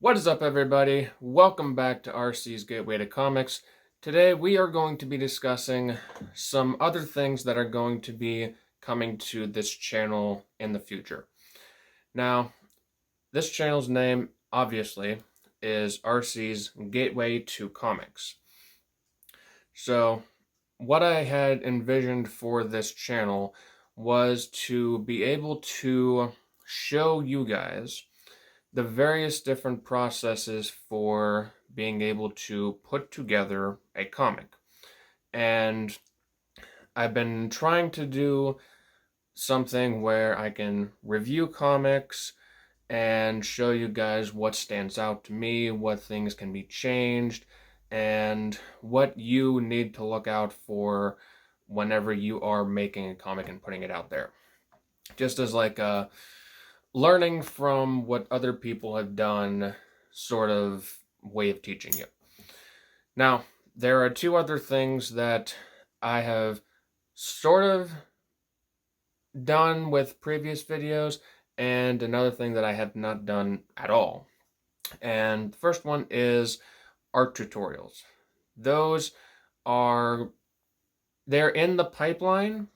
What is up, everybody? Welcome back to RC's Gateway to Comics. Today we are going to be discussing some other things that are going to be coming to this channel in the future. Now, this channel's name, obviously, is RC's Gateway to Comics. So, what I had envisioned for this channel was to be able to show you guys the various different processes for being able to put together a comic. And I've been trying to do something where I can review comics and show you guys what stands out to me, what things can be changed, and what you need to look out for whenever you are making a comic and putting it out there. Just as like a learning from what other people have done sort of way of teaching you. Now, there are two other things that I have sort of done with previous videos, and another thing that I have not done at all. And the first one is art tutorials. Those are, they're in the pipeline,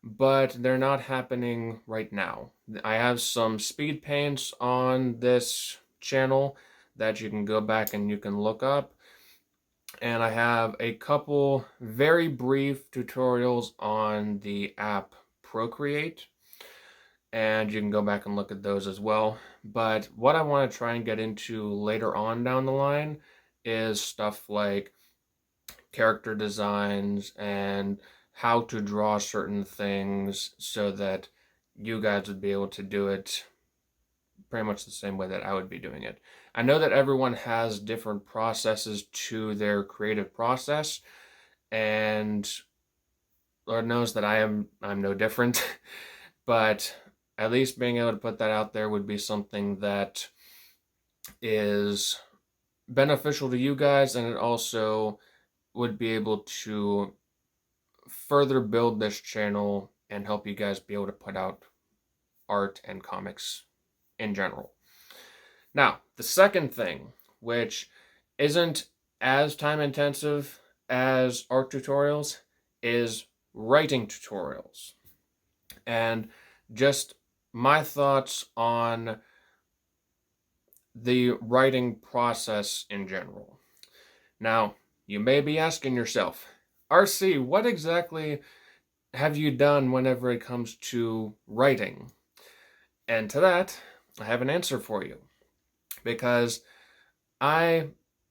but they're not happening right now. I have some speed paints on this channel that you can go back and you can look up. And I have a couple very brief tutorials on the app Procreate. And you can go back and look at those as well. But what I want to try and get into later on down the line is stuff like character designs and how to draw certain things so that you guys would be able to do it pretty much the same way that I would be doing it. I know that everyone has different processes to their creative process, and Lord knows that I'm no different. But at least being able to put that out there would be something that is beneficial to you guys, and it also would be able to further build this channel and help you guys be able to put out art and comics in general. Now, the second thing, which isn't as time intensive as art tutorials, is writing tutorials. And just my thoughts on the writing process in general. Now, you may be asking yourself, RC, what exactly have you done whenever it comes to writing? And to that, I have an answer for you. Because I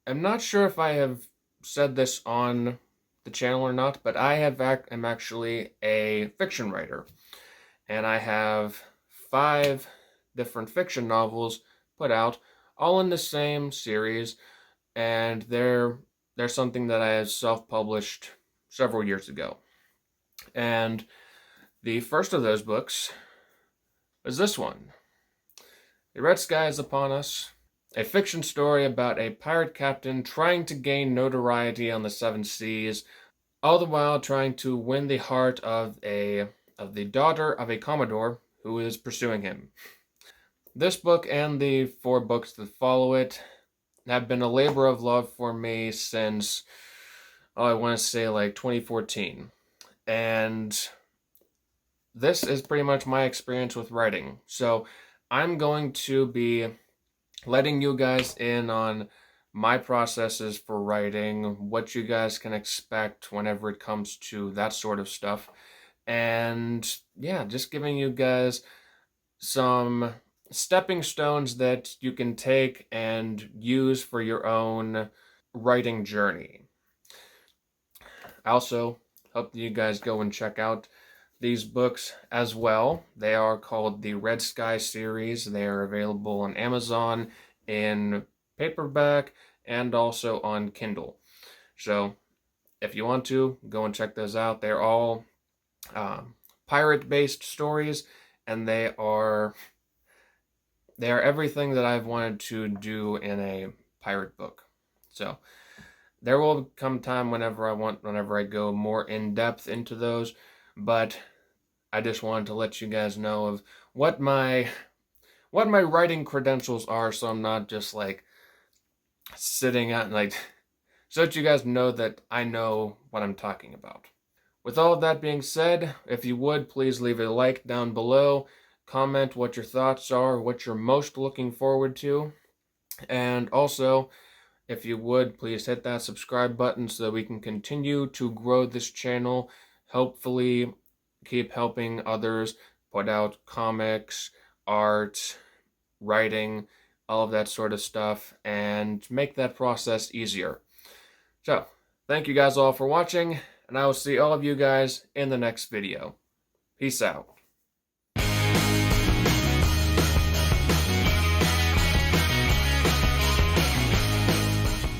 am not sure if I have said this on the channel or not, but I am actually a fiction writer. And I have 5 different fiction novels put out, all in the same series, and they're something that I self-published several years ago. And the first of those books is this one, The Red Sky is Upon Us, a fiction story about a pirate captain trying to gain notoriety on the 7 seas, all the while trying to win the heart of the daughter of a commodore who is pursuing him. This book and the 4 books that follow it have been a labor of love for me since, I want to say like 2014. And this is pretty much my experience with writing. So I'm going to be letting you guys in on my processes for writing, what you guys can expect whenever it comes to that sort of stuff. And yeah, just giving you guys some stepping stones that you can take and use for your own writing journey. I also hope that you guys go and check out these books as well. They are called the Red Sky series. They are available on Amazon in paperback and also on Kindle. So if you want to, go and check those out. They're all pirate-based stories, and they are everything that I've wanted to do in a pirate book. So there will come time whenever I go more in depth into those, but I just wanted to let you guys know of what my what my writing credentials are, so I'm not just like sitting at like so that you guys know that I know what I'm talking about. With all of that being said, if you would, please leave a like down below, comment what your thoughts are, what you're most looking forward to, and also, if you would, please hit that subscribe button so that we can continue to grow this channel, hopefully keep helping others put out comics, art, writing, all of that sort of stuff, and make that process easier. So, thank you guys all for watching, and I will see all of you guys in the next video. Peace out.